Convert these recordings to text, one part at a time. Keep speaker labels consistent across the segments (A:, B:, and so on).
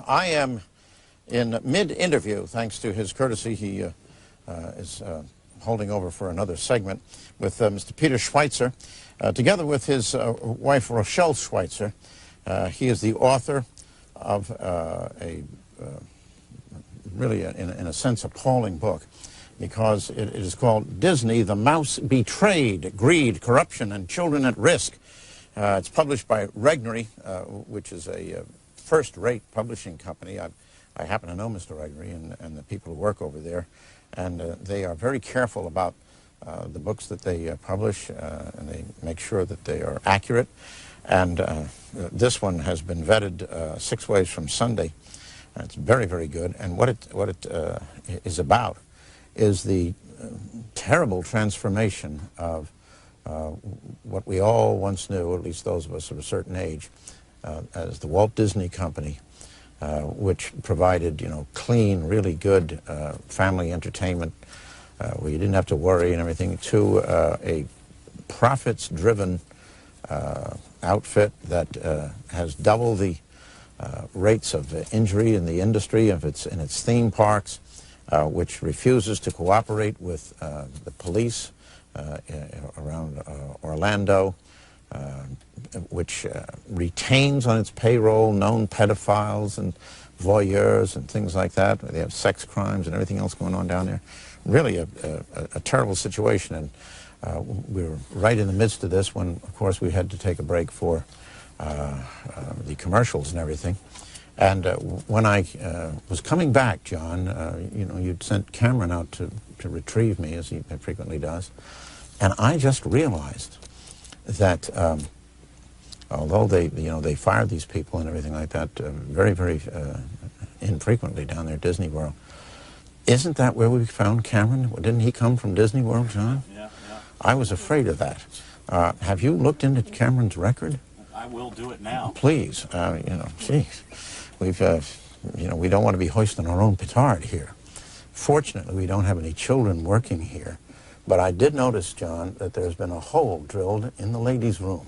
A: I am in mid-interview, thanks to his courtesy. He is holding over for another segment with Mr. Peter Schweizer, together with his wife, Rochelle Schweizer. He is the author of really, in a sense, appalling book, because it is called Disney, The Mouse Betrayed, Greed, Corruption, and Children at Risk. It's published by Regnery, which is a first-rate publishing company. I happen to know Mr. Regnery and the people who work over there, and they are very careful about the books that they publish, and they make sure that they are accurate. And this one has been vetted 6 ways from Sunday. It's very, very good. And what it is about is the terrible transformation of what we all once knew, at least those of us of a certain age, as the Walt Disney Company, which provided, clean, really good family entertainment where you didn't have to worry and everything, to a profits-driven outfit that has doubled the rates of injury in the industry in its theme parks, which refuses to cooperate with the police around Orlando, which retains on its payroll known pedophiles and voyeurs and things like that. They have sex crimes and everything else going on down there. Really a terrible situation. And we were right in the midst of this when, of course, we had to take a break for the commercials and everything. And when I was coming back, John, you'd sent Cameron out to retrieve me, as he frequently does. And I just realized that although they fired these people and everything like that very, very infrequently down there at Disney World, isn't that where we found Cameron? Didn't he come from Disney World, John? Yeah. I was afraid of that. Have you looked into Cameron's record?
B: I will do it now.
A: Please, geez, we don't want to be hoisting our own petard here. Fortunately, we don't have any children working here. But I did notice, John, that there's been a hole drilled in the ladies' room.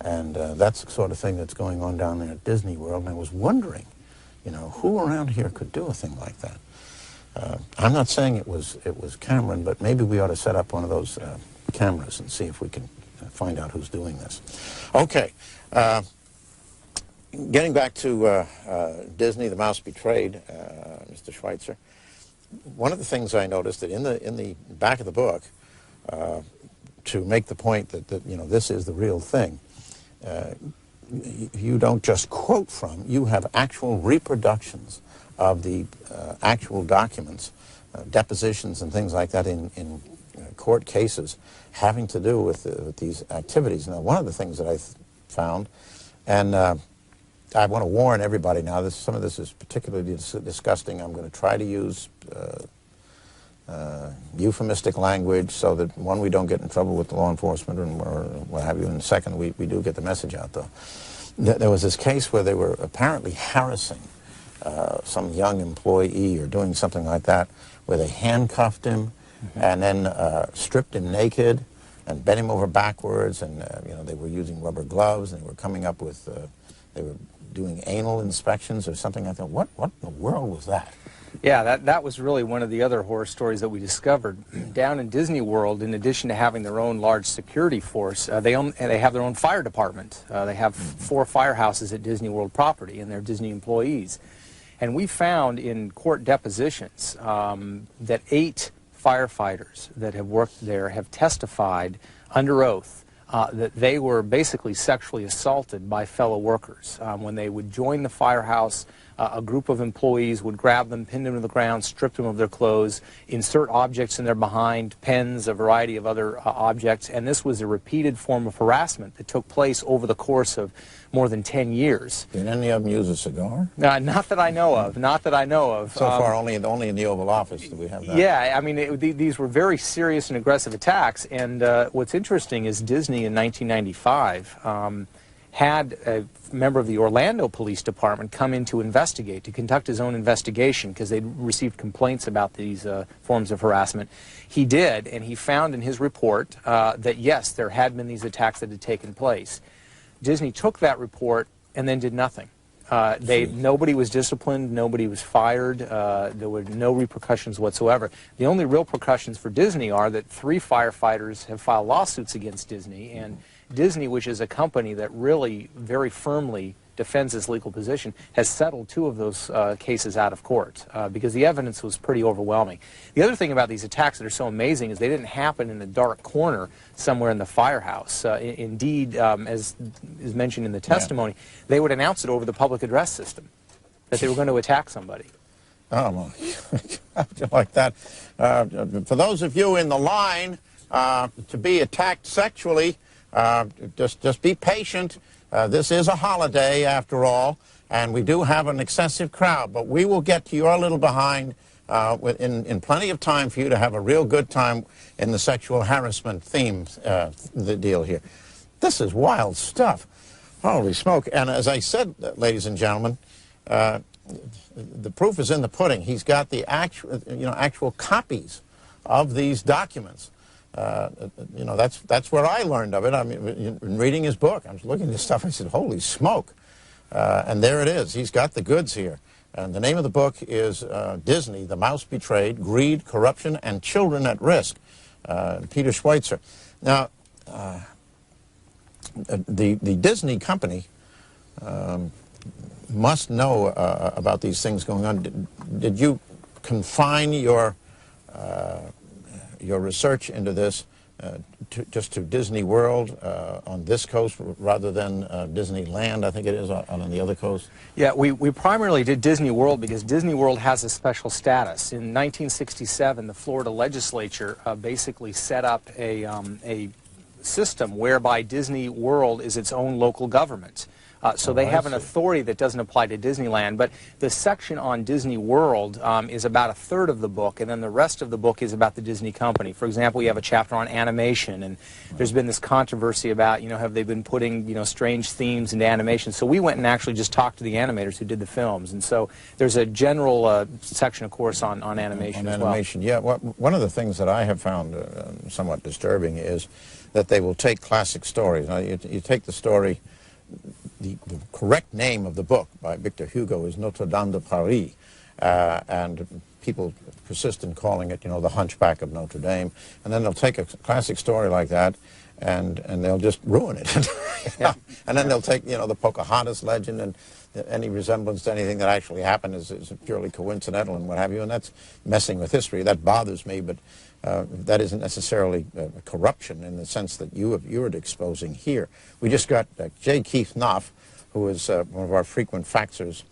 A: And that's the sort of thing that's going on down there at Disney World. And I was wondering, who around here could do a thing like that? I'm not saying it was Cameron, but maybe we ought to set up one of those cameras and see if we can find out who's doing this. Okay. Getting back to Disney, The Mouse Betrayed, Mr. Schweizer. One of the things I noticed that in the back of the book, to make the point that this is the real thing, you don't just quote from, you have actual reproductions of the actual documents, depositions and things like that in court cases having to do with these activities. Now, one of the things that I found, and I want to warn everybody now, some of this is particularly disgusting. I'm going to try to use euphemistic language so that, one, we don't get in trouble with law enforcement or what have you, and second, we do get the message out, though. There was this case where they were apparently harassing some young employee or doing something like that, where they handcuffed him and then stripped him naked and bent him over backwards, and they were using rubber gloves, and they were coming up with, they were doing anal inspections or something. I thought, what in the world was that?
C: Yeah, that was really one of the other horror stories that we discovered. Down in Disney World, in addition to having their own large security force, they have their own fire department. They have 4 firehouses at Disney World property, and they're Disney employees. And we found in court depositions that 8 firefighters that have worked there have testified under oath that they were basically sexually assaulted by fellow workers. When they would join the firehouse, a group of employees would grab them, pin them to the ground, strip them of their clothes, insert objects in their behind, pens, a variety of other objects, and this was a repeated form of harassment that took place over the course of more than 10 years.
A: Did any of them use a cigar?
C: Not that I know of. Not that I know of.
A: So far, only in the Oval Office do we have that.
C: Yeah, I mean, these were very serious and aggressive attacks, and what's interesting is Disney in 1995 had a member of the Orlando Police Department come in to investigate, to conduct his own investigation, because they'd received complaints about these forms of harassment. He did, and he found in his report that, yes, there had been these attacks that had taken place. Disney took that report and then did nothing. Nobody was disciplined, nobody was fired, there were no repercussions whatsoever. The only real repercussions for Disney are that 3 firefighters have filed lawsuits against Disney, and Disney, which is a company that really very firmly defends its legal position, has settled 2 of those cases out of court because the evidence was pretty overwhelming. The other thing about these attacks that are so amazing is they didn't happen in a dark corner somewhere in the firehouse. Indeed, as is mentioned in the testimony, they would announce it over the public address system that they were going to attack somebody.
A: Oh, well, like that. For those of you in the line to be attacked sexually, just be patient. This is a holiday, after all, and we do have an excessive crowd, but we will get to your little behind in plenty of time for you to have a real good time in the sexual harassment theme, the deal here. This is wild stuff. Holy smoke. And as I said, ladies and gentlemen, the proof is in the pudding. He's got the actual copies of these documents. That's where I learned of it. I mean, in reading his book, I was looking at this stuff. I said, "Holy smoke!" And there it is. He's got the goods here. And the name of the book is Disney: The Mouse Betrayed, Greed, Corruption, and Children at Risk. Peter Schweitzer. Now, the Disney company must know about these things going on. Did you confine your research into this just to Disney World on this coast rather than Disneyland, I think it is, on the other coast? Yeah,
C: we primarily did Disney World because Disney World has a special status. In 1967, the Florida legislature basically set up a system whereby Disney World is its own local government. So they have an authority that doesn't apply to Disneyland, but the section on Disney World is about 1/3 of the book, and then the rest of the book is about the Disney company. For example, we have a chapter on animation, and there's been this controversy about, have they been putting, strange themes into animation. So we went and actually just talked to the animators who did the films, and so there's a general section, of course, on animation as well.
A: Animation, yeah. One of the things that I have found somewhat disturbing is that they will take classic stories. Now, you take the story. The correct name of the book by Victor Hugo is Notre Dame de Paris, and people persist in calling it, the Hunchback of Notre Dame. And then they'll take a classic story like that, and they'll just ruin it. And then they'll take, the Pocahontas legend, and any resemblance to anything that actually happened is purely coincidental and what have you, and that's messing with history. That bothers me, but that isn't necessarily corruption in the sense that you're exposing here. We just got J. Keith Knopf, who is one of our frequent faxers,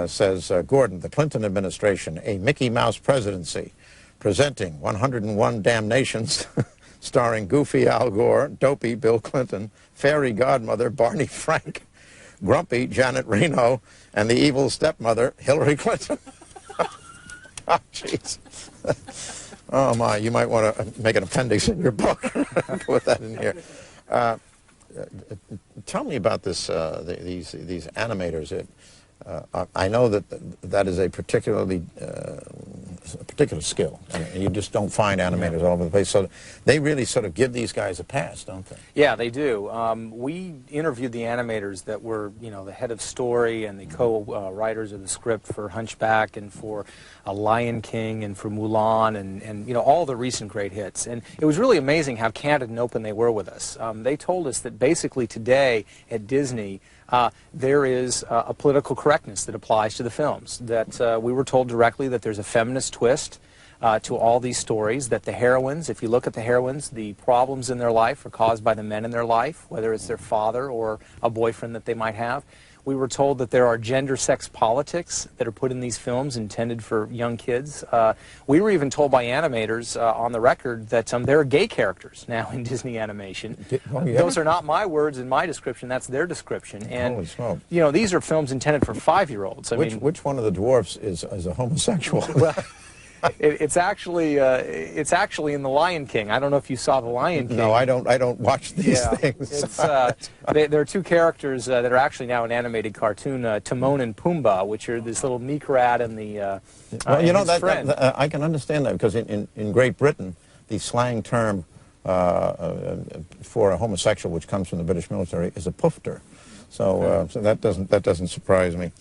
A: says, Gordon, the Clinton administration, a Mickey Mouse presidency, presenting 101 Damnations, starring Goofy Al Gore, Dopey Bill Clinton, Fairy Godmother Barney Frank, Grumpy Janet Reno, and the evil stepmother Hillary Clinton. Oh, jeez. Oh, my, you might want to make an appendix in your book. Put that in here. Tell me about this, these animators. I know that is a particular skill, and you just don't find animators all over the place. So they really sort of give these guys a pass, don't they?
C: Yeah, they do. We interviewed the animators that were, the head of story and the co-writers of the script for Hunchback and for Lion King and for Mulan and all the recent great hits. And it was really amazing how candid and open they were with us. They told us that basically today at Disney, there is a political correctness that applies to the films, that we were told directly that there's a feminist twist to all these stories, that the heroines, if you look at the heroines, the problems in their life are caused by the men in their life, whether it's their father or a boyfriend that they might have. We were told that there are gender sex politics that are put in these films intended for young kids. We were even told by animators on the record that there are gay characters now in Disney animation.
A: Oh, yeah?
C: Those are not my words in my description, that's their description. And,
A: holy smoke.
C: These are films intended for 5-year-olds.
A: Which one of the dwarfs is a homosexual?
C: Well, it's actually in The Lion King. I don't know if you saw The Lion King.
A: No, I don't watch these things.
C: There are 2 characters that are actually now an animated cartoon, Timon and Pumbaa, which are this little meek rat and the
A: well, I can understand that because in Great Britain, the slang term for a homosexual, which comes from the British military, is a poofter. So, so that doesn't surprise me.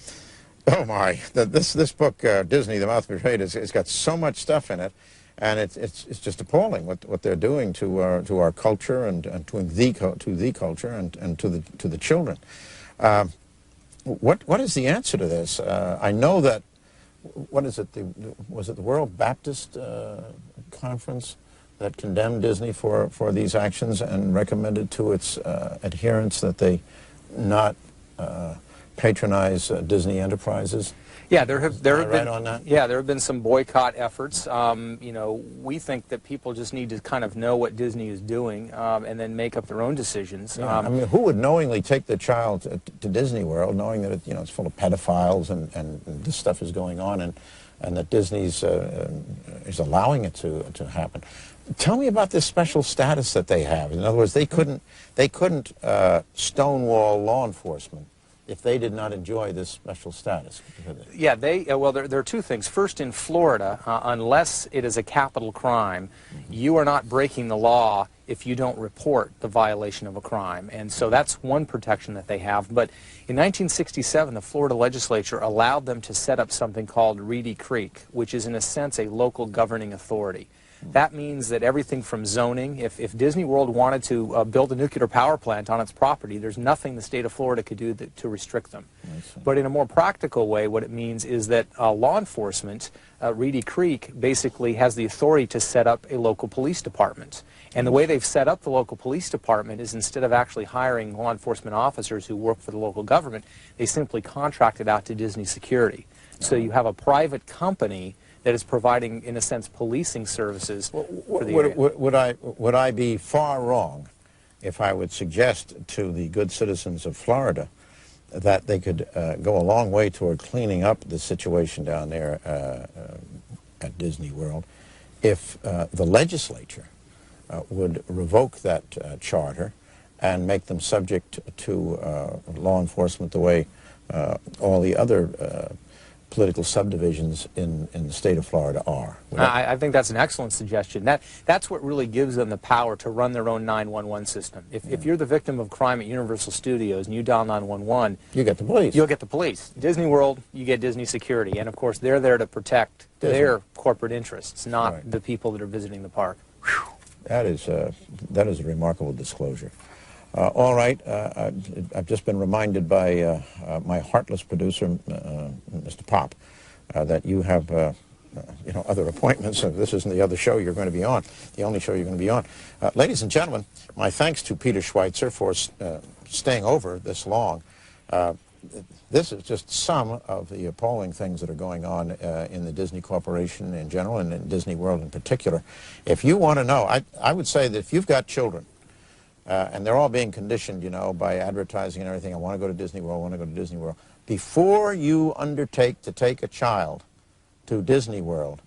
A: Oh my! This book, Disney: The Mouse Betrayed, it's got so much stuff in it, and it's just appalling what they're doing to our culture and to the culture and to the children. What is the answer to this? I know that, what is it? Was it the World Baptist Conference that condemned Disney for these actions and recommended to its adherents that they not patronize Disney Enterprises?
C: Yeah, there have been
A: on that?
C: Yeah, there have been some boycott efforts. You know, we think that people just need to kind of know what Disney is doing and then make up their own decisions.
A: Yeah, I mean, who would knowingly take the child to Disney World, knowing that it's full of pedophiles and this stuff is going on, and that Disney's is allowing it to happen? Tell me about this special status that they have. In other words, they couldn't stonewall law enforcement if they did not enjoy this special status.
C: Yeah, well, there are two things. First, in Florida, unless it is a capital crime, you are not breaking the law if you don't report the violation of a crime. And so that's one protection that they have. But in 1967, the Florida legislature allowed them to set up something called Reedy Creek, which is in a sense a local governing authority. That means that everything from zoning, if Disney World wanted to build a nuclear power plant on its property, there's nothing the state of Florida could do to restrict them. But in a more practical way, what it means is that law enforcement, Reedy Creek, basically has the authority to set up a local police department. And the way they've set up the local police department is, instead of actually hiring law enforcement officers who work for the local government, they simply contract it out to Disney Security. So you have a private company that is providing, in a sense, policing services for the area.
A: Would I be far wrong if I would suggest to the good citizens of Florida that they could go a long way toward cleaning up the situation down there at Disney World if the legislature would revoke that charter and make them subject to law enforcement the way all the other political subdivisions in the state of Florida are?
C: I think that's an excellent suggestion. That's what really gives them the power to run their own 911 system. If you're the victim of crime at Universal Studios and you dial 911,
A: you get the police.
C: You'll get the police. Disney World, you get Disney Security. And of course, they're there to protect their corporate interests, not the people that are visiting the park.
A: That is a remarkable disclosure. All right, I've just been reminded by my heartless producer, Mr. Pop, that you have other appointments. This isn't the other show you're going to be on, the only show you're going to be on. Ladies and gentlemen, my thanks to Peter Schweitzer for staying over this long. This is just some of the appalling things that are going on in the Disney Corporation in general and in Disney World in particular. If you want to know, I would say that if you've got children, and they're all being conditioned, by advertising and everything. I want to go to Disney World, I want to go to Disney World. Before you undertake to take a child to Disney World,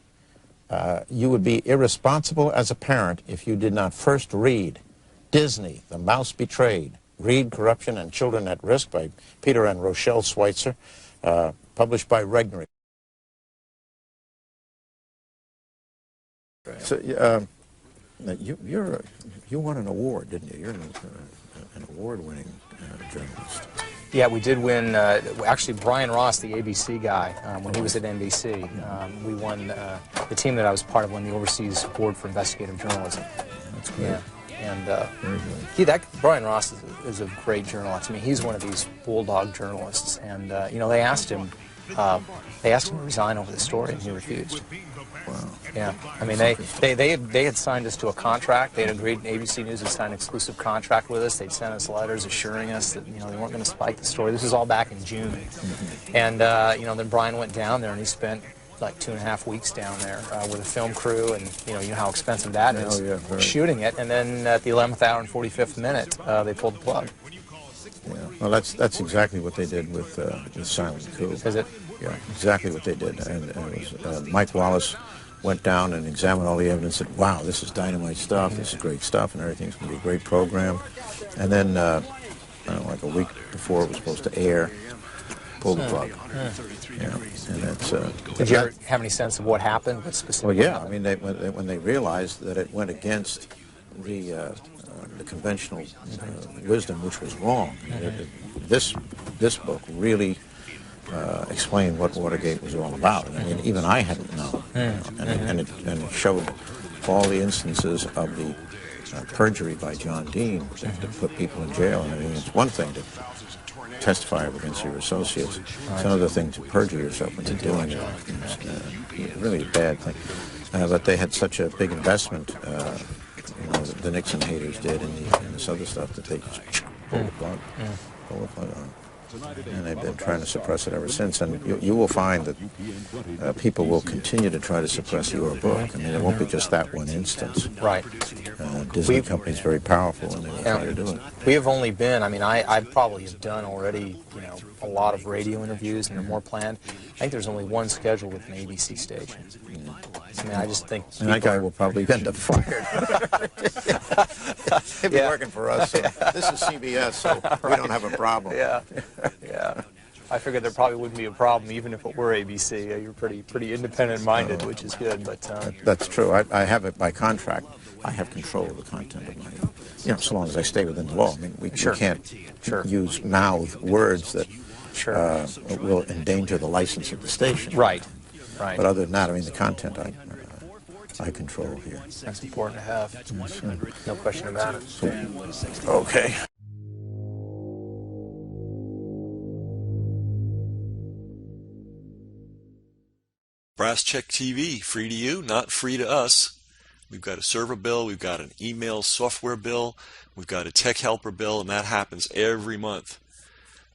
A: you would be irresponsible as a parent if you did not first read Disney: The Mouse Betrayed, Greed, Corruption, and Children at Risk by Peter and Rochelle Schweitzer, published by Regnery. So, you won an award, didn't you? You're an award-winning journalist.
C: Yeah, we did win. Actually, Brian Ross, the ABC guy, when he was at NBC, we won. The team that I was part of won the Overseas Award for Investigative Journalism.
A: That's great.
C: Yeah. And Brian Ross is a great journalist. I mean, he's one of these bulldog journalists. And they asked him to resign over the story, and he refused.
A: Wow.
C: Yeah, I mean, they had signed us to a contract. They had agreed. ABC News had signed an exclusive contract with us. They'd sent us letters assuring us that they weren't going to spike the story. This was all back in June, and then Brian went down there and he spent like 2.5 weeks down there with a film crew, and you know how expensive that is, shooting it. And then at the 11th hour and 45th minute, they pulled the plug.
A: Yeah. Well, that's exactly what they did with Silent Coup.
C: Is it?
A: Yeah, exactly what they did. And it was, Mike Wallace went down and examined all the evidence, said, wow, this is dynamite stuff, this is great stuff, and everything's going to be a great program. And then, like a week before it was supposed to air, pulled the plug. Yeah. And that's,
C: did you ever have any sense of what happened? What specifically
A: Well, yeah.
C: happened?
A: I mean, when they realized that it went against the conventional wisdom, which was wrong. This book really explained what Watergate was all about. I mean, even I hadn't known. And it showed all the instances of the perjury by John Dean to put people in jail. And I mean, it's one thing to testify against your associates. It's another thing to perjure yourself when you're doing it. It's really a bad thing. But they had such a big investment, the Nixon haters did, in this other stuff, that they just pulled the plug on. And they've been trying to suppress it ever since. And you will find that people will continue to try to suppress your book. I mean, it won't be just that one instance.
C: Right.
A: Disney Company is very powerful, and they will try to do it.
C: We have only been, I mean, I probably have done already, a lot of radio interviews, and there are more planned. I think there's only one scheduled with an ABC station. I mean, I just think...
A: And that guy will probably end up fired. He'll be working for us. So this is CBS, so we don't have a problem.
C: Yeah. I figured there probably wouldn't be a problem, even if it were ABC. You're pretty independent-minded, which is good. But
A: that's true. I have it by contract. I have control of the content of my, so long as I stay within the law. I mean, we can't use mouth words that will endanger the license of the station.
C: Right.
A: But other than that, I mean, the content I control here.
C: That's important to have. No question about it.
A: Okay.
B: Brass Check TV, free to you, not free to us. We've got a server bill, we've got an email software bill, we've got a tech helper bill, and that happens every month.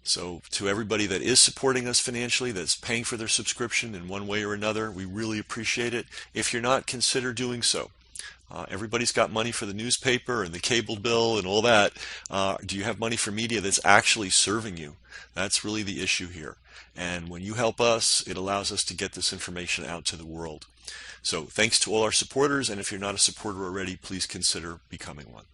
B: So to everybody that is supporting us financially, that's paying for their subscription in one way or another, we really appreciate it. If you're not, consider doing so. Everybody's got money for the newspaper and the cable bill and all that. Do you have money for media that's actually serving you? That's really the issue here. And when you help us, it allows us to get this information out to the world. So thanks to all our supporters, and if you're not a supporter already, please consider becoming one.